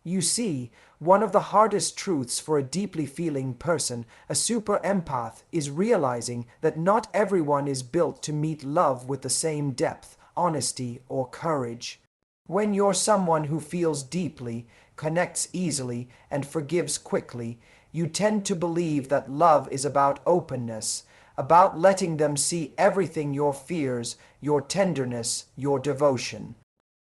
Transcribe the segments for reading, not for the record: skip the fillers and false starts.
You see, one of the hardest truths for a deeply feeling person, a super empath, is realizing that not everyone is built to meet love with the same depth, honesty, or courage. When you're someone who feels deeply, connects easily, and forgives quickly, you tend to believe that love is about openness, about letting them see everything: your fears, your tenderness, your devotion.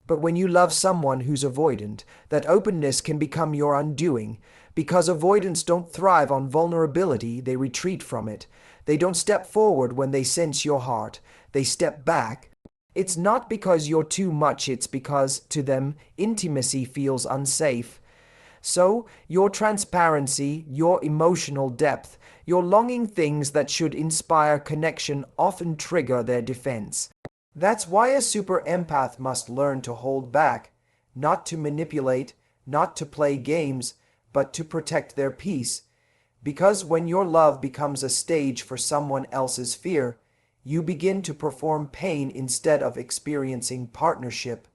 But when you love someone who's avoidant, that openness can become your undoing, because avoidants don't thrive on vulnerability, they retreat from it. They don't step forward when they sense your heart, they step back. It's not because you're too much, it's because, to them, intimacy feels unsafe. So, your transparency, your emotional depth, your longing things that should inspire connection often trigger their defense. That's why a super empath must learn to hold back, not to manipulate, not to play games, but to protect their peace. Because when your love becomes a stage for someone else's fear, you begin to perform pain instead of experiencing partnership.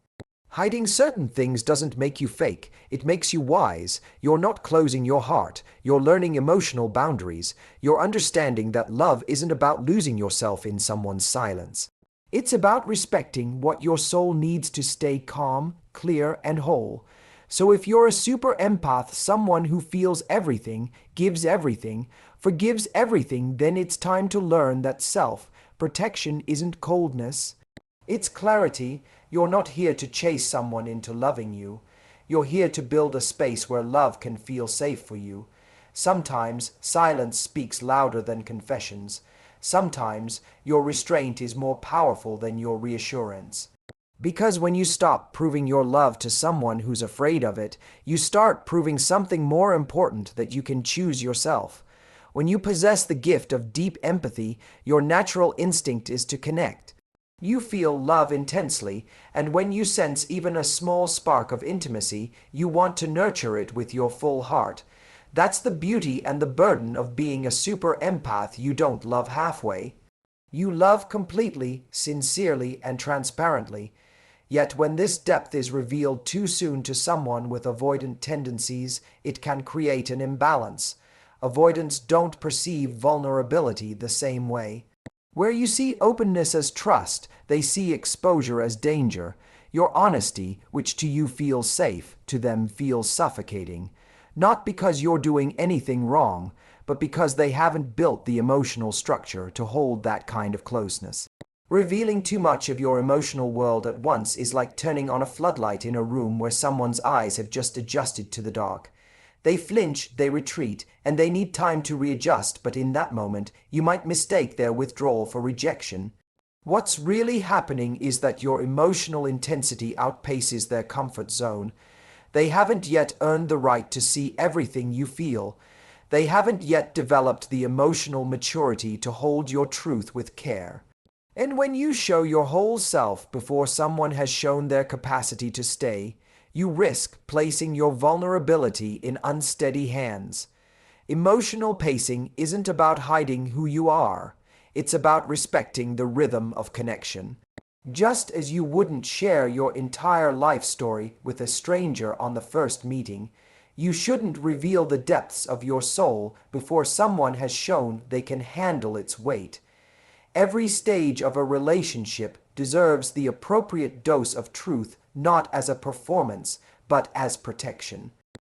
Hiding certain things doesn't make you fake, it makes you wise. You're not closing your heart, you're learning emotional boundaries, you're understanding that love isn't about losing yourself in someone's silence. It's about respecting what your soul needs to stay calm, clear, and whole. So if you're a super empath, someone who feels everything, gives everything, forgives everything, then it's time to learn that self-protection isn't coldness. It's clarity. You're not here to chase someone into loving you. You're here to build a space where love can feel safe for you. Sometimes silence speaks louder than confessions. Sometimes your restraint is more powerful than your reassurance. Because when you stop proving your love to someone who's afraid of it, you start proving something more important: that you can choose yourself. When you possess the gift of deep empathy, your natural instinct is to connect. You feel love intensely, and when you sense even a small spark of intimacy, you want to nurture it with your full heart. That's the beauty and the burden of being a super empath. You don't love halfway. You love completely, sincerely, and transparently. Yet when this depth is revealed too soon to someone with avoidant tendencies, it can create an imbalance. Avoidants don't perceive vulnerability the same way. Where you see openness as trust, they see exposure as danger. Your honesty, which to you feels safe, to them feels suffocating. Not because you're doing anything wrong, but because they haven't built the emotional structure to hold that kind of closeness. Revealing too much of your emotional world at once is like turning on a floodlight in a room where someone's eyes have just adjusted to the dark. They flinch, they retreat, and they need time to readjust, but in that moment, you might mistake their withdrawal for rejection. What's really happening is that your emotional intensity outpaces their comfort zone. They haven't yet earned the right to see everything you feel. They haven't yet developed the emotional maturity to hold your truth with care. And when you show your whole self before someone has shown their capacity to stay, you risk placing your vulnerability in unsteady hands. Emotional pacing isn't about hiding who you are. It's about respecting the rhythm of connection. Just as you wouldn't share your entire life story with a stranger on the first meeting, you shouldn't reveal the depths of your soul before someone has shown they can handle its weight. Every stage of a relationship deserves the appropriate dose of truth, not as a performance, but as protection.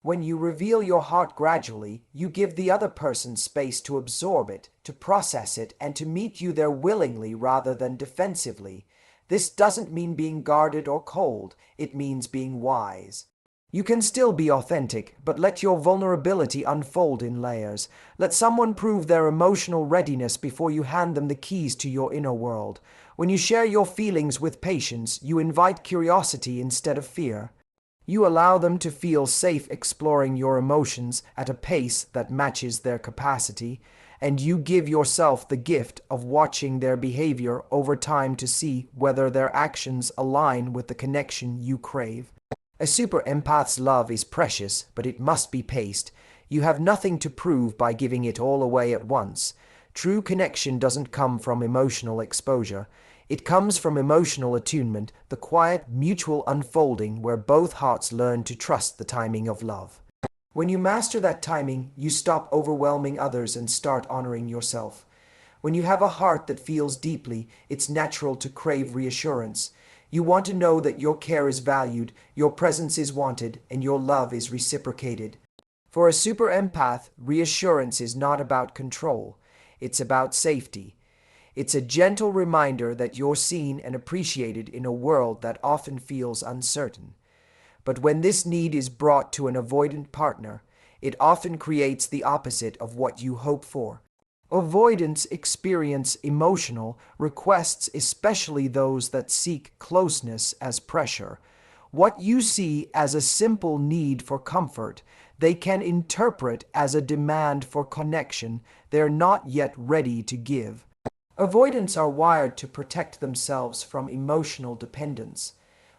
When you reveal your heart gradually, you give the other person space to absorb it, to process it, and to meet you there willingly rather than defensively. This doesn't mean being guarded or cold, it means being wise. You can still be authentic, but let your vulnerability unfold in layers. Let someone prove their emotional readiness before you hand them the keys to your inner world. When you share your feelings with patience, you invite curiosity instead of fear. You allow them to feel safe exploring your emotions at a pace that matches their capacity, and you give yourself the gift of watching their behavior over time to see whether their actions align with the connection you crave. A super empath's love is precious, but it must be paced. You have nothing to prove by giving it all away at once. True connection doesn't come from emotional exposure. It comes from emotional attunement, the quiet, mutual unfolding where both hearts learn to trust the timing of love. When you master that timing, you stop overwhelming others and start honoring yourself. When you have a heart that feels deeply, it's natural to crave reassurance. You want to know that your care is valued, your presence is wanted, and your love is reciprocated. For a super empath, reassurance is not about control. It's about safety. It's a gentle reminder that you're seen and appreciated in a world that often feels uncertain. But when this need is brought to an avoidant partner, it often creates the opposite of what you hope for. Avoidants experience emotional requests, especially those that seek closeness, as pressure. What you see as a simple need for comfort, they can interpret as a demand for connection they're not yet ready to give. Avoidants are wired to protect themselves from emotional dependence.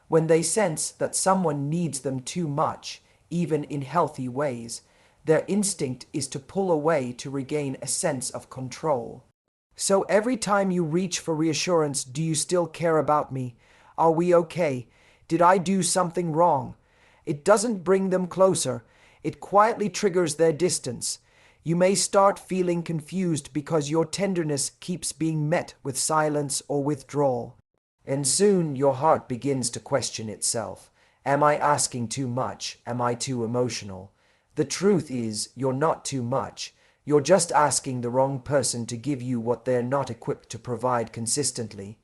When they sense that someone needs them too much, even in healthy ways, their instinct is to pull away to regain a sense of control. So every time you reach for reassurance, do you still care about me? Are we okay? Did I do something wrong? It doesn't bring them closer. It quietly triggers their distance. You may start feeling confused because your tenderness keeps being met with silence or withdrawal. And soon your heart begins to question itself. Am I asking too much? Am I too emotional? The truth is, you're not too much. You're just asking the wrong person to give you what they're not equipped to provide consistently.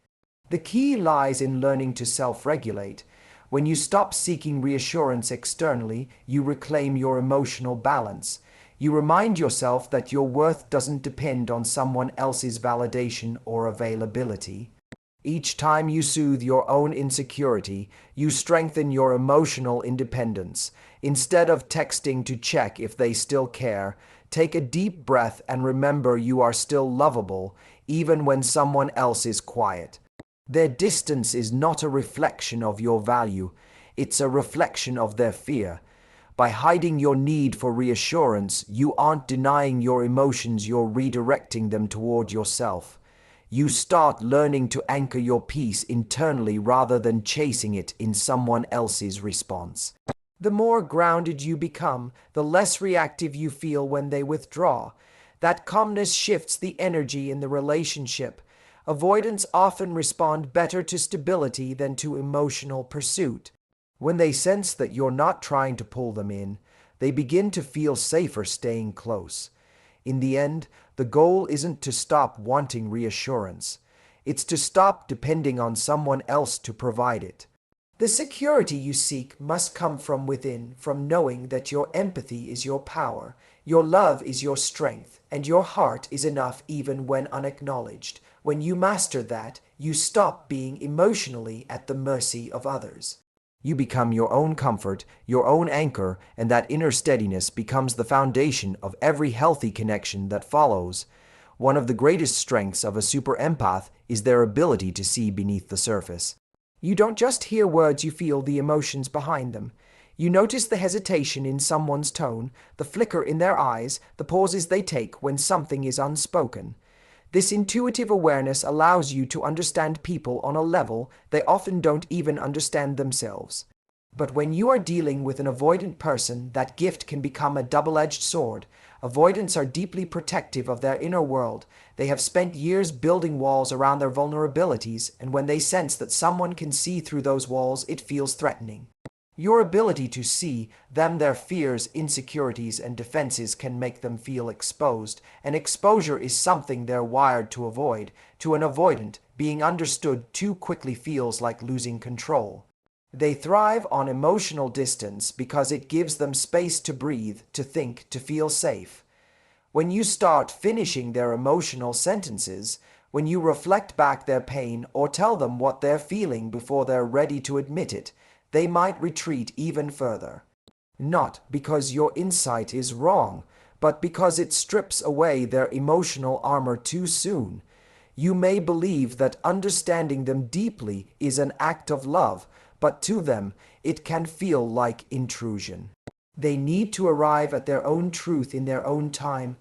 The key lies in learning to self-regulate. When you stop seeking reassurance externally, you reclaim your emotional balance. You remind yourself that your worth doesn't depend on someone else's validation or availability. Each time you soothe your own insecurity, you strengthen your emotional independence. Instead of texting to check if they still care, take a deep breath and remember you are still lovable, even when someone else is quiet. Their distance is not a reflection of your value, it's a reflection of their fear. By hiding your need for reassurance, you aren't denying your emotions, you're redirecting them toward yourself. You start learning to anchor your peace internally rather than chasing it in someone else's response. The more grounded you become, the less reactive you feel when they withdraw. That calmness shifts the energy in the relationship. Avoidants often respond better to stability than to emotional pursuit. When they sense that you're not trying to pull them in, they begin to feel safer staying close. In the end, the goal isn't to stop wanting reassurance. It's to stop depending on someone else to provide it. The security you seek must come from within, from knowing that your empathy is your power, your love is your strength, and your heart is enough even when unacknowledged. When you master that, you stop being emotionally at the mercy of others. You become your own comfort, your own anchor, and that inner steadiness becomes the foundation of every healthy connection that follows. One of the greatest strengths of a super empath is their ability to see beneath the surface. You don't just hear words, you feel the emotions behind them. You notice the hesitation in someone's tone, the flicker in their eyes, the pauses they take when something is unspoken. This intuitive awareness allows you to understand people on a level they often don't even understand themselves. But when you are dealing with an avoidant person, that gift can become a double-edged sword. Avoidants are deeply protective of their inner world. They have spent years building walls around their vulnerabilities, and when they sense that someone can see through those walls, it feels threatening. Your ability to see them, their fears, insecurities, and defenses can make them feel exposed, and exposure is something they're wired to avoid. To an avoidant, being understood too quickly feels like losing control. They thrive on emotional distance because it gives them space to breathe, to think, to feel safe. When you start finishing their emotional sentences, when you reflect back their pain or tell them what they're feeling before they're ready to admit it, they might retreat even further. Not because your insight is wrong, but because it strips away their emotional armor too soon. You may believe that understanding them deeply is an act of love, but to them it can feel like intrusion. They need to arrive at their own truth in their own time.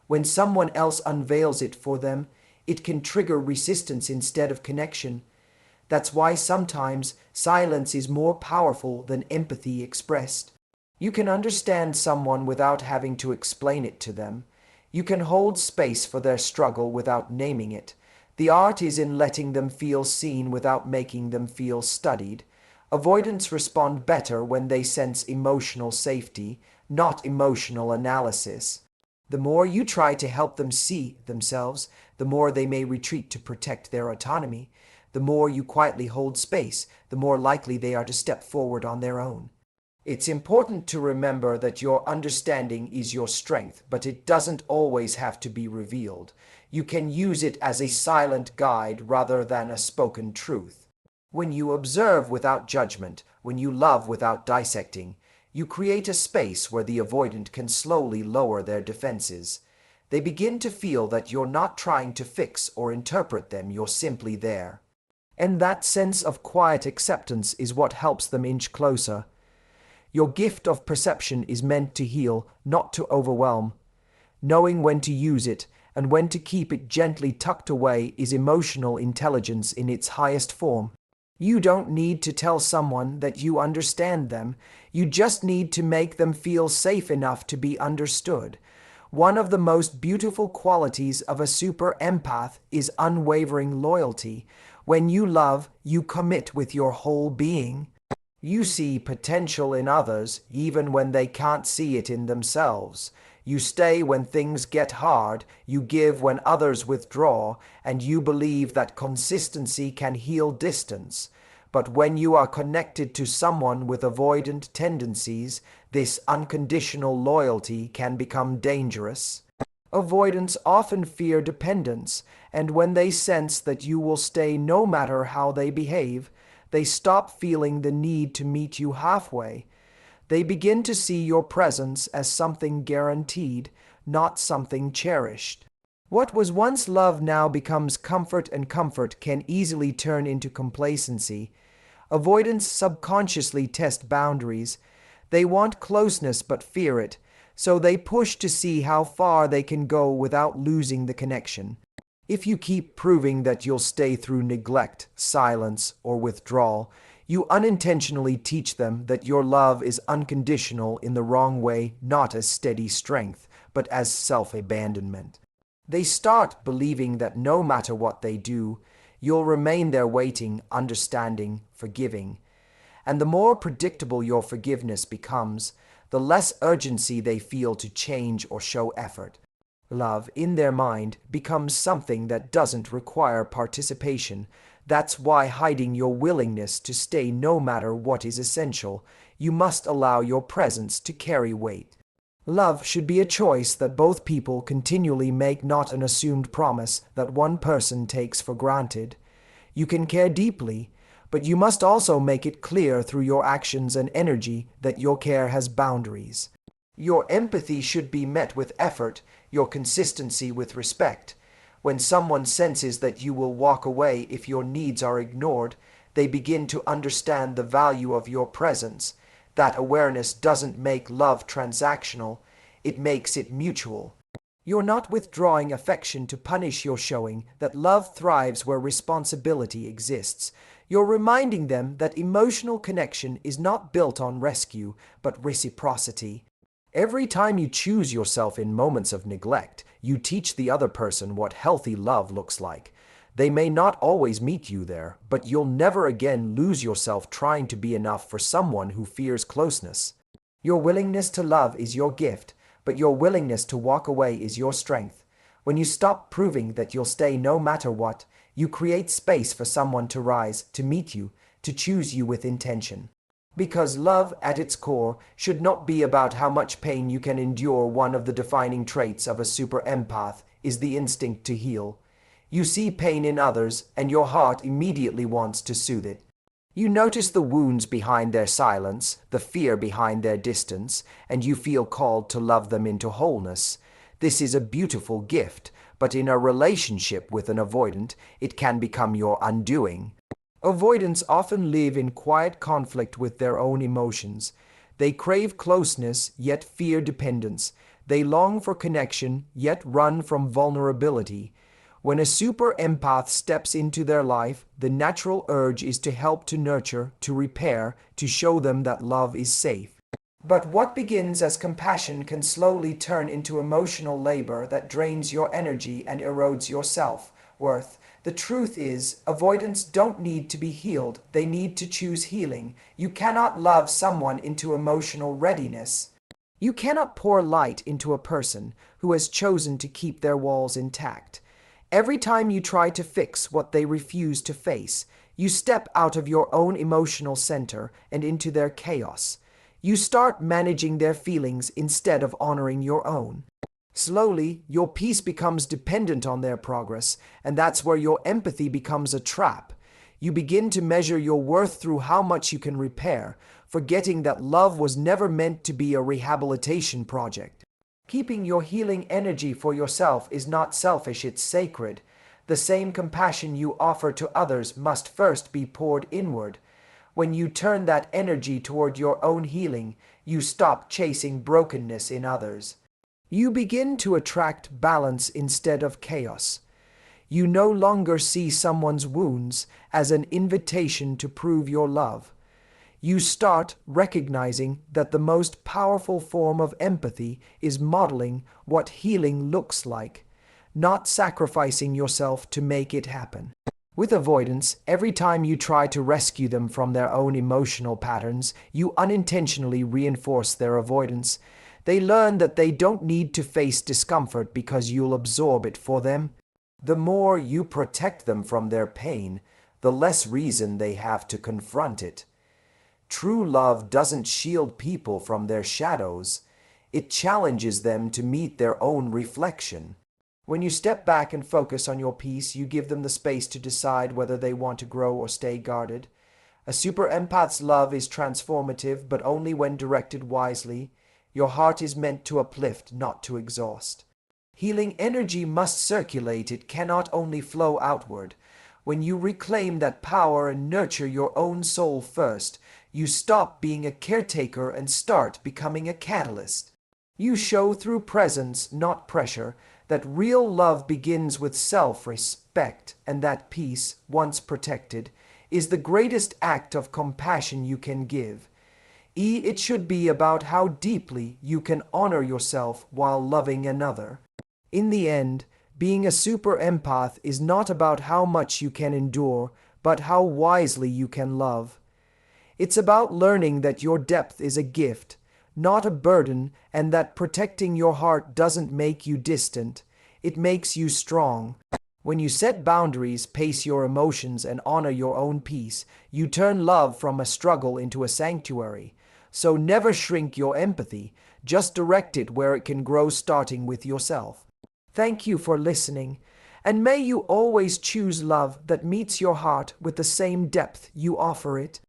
When someone else unveils it for them, It can trigger resistance instead of connection. That's why sometimes silence is more powerful than empathy expressed. You can understand someone without having to explain it to them. You can hold space for their struggle without naming it. The art is in letting them feel seen without making them feel studied. Avoidants respond better when they sense emotional safety, not emotional analysis. The more you try to help them see themselves, the more they may retreat to protect their autonomy. The more you quietly hold space, the more likely they are to step forward on their own. It's important to remember that your understanding is your strength, but it doesn't always have to be revealed. You can use it as a silent guide rather than a spoken truth. When you observe without judgment, when you love without dissecting, you create a space where the avoidant can slowly lower their defenses. They begin to feel that you're not trying to fix or interpret them, you're simply there. And that sense of quiet acceptance is what helps them inch closer. Your gift of perception is meant to heal, not to overwhelm. Knowing when to use it and when to keep it gently tucked away is emotional intelligence in its highest form. You don't need to tell someone that you understand them. You just need to make them feel safe enough to be understood. One of the most beautiful qualities of a super empath is unwavering loyalty. When you love, you commit with your whole being. You see potential in others even when they can't see it in themselves. You stay when things get hard, you give when others withdraw, and you believe that consistency can heal distance. But when you are connected to someone with avoidant tendencies, this unconditional loyalty can become dangerous. Avoidants often fear dependence, and when they sense that you will stay no matter how they behave, they stop feeling the need to meet you halfway. They begin to see your presence as something guaranteed, not something cherished. What was once love now becomes comfort, and comfort can easily turn into complacency. Avoidants subconsciously test boundaries. They want closeness but fear it, so they push to see how far they can go without losing the connection. If you keep proving that you'll stay through neglect, silence, or withdrawal, you unintentionally teach them that your love is unconditional in the wrong way, not as steady strength, but as self-abandonment. They start believing that no matter what they do, you'll remain there waiting, understanding, forgiving. And the more predictable your forgiveness becomes, the less urgency they feel to change or show effort. Love, in their mind, becomes something that doesn't require participation. That's why hiding your willingness to stay no matter what is essential. You must allow your presence to carry weight. Love should be a choice that both people continually make, not an assumed promise that one person takes for granted. You can care deeply, but you must also make it clear through your actions and energy that your care has boundaries. Your empathy should be met with effort, your consistency with respect. When someone senses that you will walk away if your needs are ignored, they begin to understand the value of your presence. That awareness doesn't make love transactional, it makes it mutual. You're not withdrawing affection to punish, you're showing that love thrives where responsibility exists. You're reminding them that emotional connection is not built on rescue, but reciprocity. Every time you choose yourself in moments of neglect, you teach the other person what healthy love looks like. They may not always meet you there, but you'll never again lose yourself trying to be enough for someone who fears closeness. Your willingness to love is your gift, but your willingness to walk away is your strength. When you stop proving that you'll stay no matter what, you create space for someone to rise, to meet you, to choose you with intention. Because love, at its core, should not be about how much pain you can endure. One of the defining traits of a super empath is the instinct to heal. You see pain in others, and your heart immediately wants to soothe it. You notice the wounds behind their silence, the fear behind their distance, and you feel called to love them into wholeness. This is a beautiful gift, but in a relationship with an avoidant, it can become your undoing. Avoidants often live in quiet conflict with their own emotions. They crave closeness, yet fear dependence. They long for connection, yet run from vulnerability. When a super empath steps into their life, the natural urge is to help, to nurture, to repair, to show them that love is safe. But what begins as compassion can slowly turn into emotional labor that drains your energy and erodes your self-worth. The truth is, avoidants don't need to be healed, they need to choose healing. You cannot love someone into emotional readiness. You cannot pour light into a person who has chosen to keep their walls intact. Every time you try to fix what they refuse to face, you step out of your own emotional center and into their chaos. You start managing their feelings instead of honoring your own. Slowly, your peace becomes dependent on their progress, and that's where your empathy becomes a trap. You begin to measure your worth through how much you can repair, forgetting that love was never meant to be a rehabilitation project. Keeping your healing energy for yourself is not selfish, it's sacred. The same compassion you offer to others must first be poured inward. When you turn that energy toward your own healing, you stop chasing brokenness in others. You begin to attract balance instead of chaos. You no longer see someone's wounds as an invitation to prove your love. You start recognizing that the most powerful form of empathy is modeling what healing looks like, not sacrificing yourself to make it happen. With avoidance, every time you try to rescue them from their own emotional patterns, you unintentionally reinforce their avoidance. They learn that they don't need to face discomfort because you'll absorb it for them. The more you protect them from their pain, the less reason they have to confront it. True love doesn't shield people from their shadows. It challenges them to meet their own reflection. When you step back and focus on your peace, you give them the space to decide whether they want to grow or stay guarded. A super empath's love is transformative, but only when directed wisely. Your heart is meant to uplift, not to exhaust. Healing energy must circulate, it cannot only flow outward. When you reclaim that power and nurture your own soul first, you stop being a caretaker and start becoming a catalyst. You show through presence, not pressure, that real love begins with self-respect, and that peace, once protected, is the greatest act of compassion you can give. It should be about how deeply you can honor yourself while loving another. In the end, being a super empath is not about how much you can endure, but how wisely you can love. It's about learning that your depth is a gift, not a burden, and that protecting your heart doesn't make you distant, it makes you strong. When you set boundaries, pace your emotions, and honor your own peace, you turn love from a struggle into a sanctuary. So never shrink your empathy, just direct it where it can grow, starting with yourself. Thank you for listening, and may you always choose love that meets your heart with the same depth you offer it.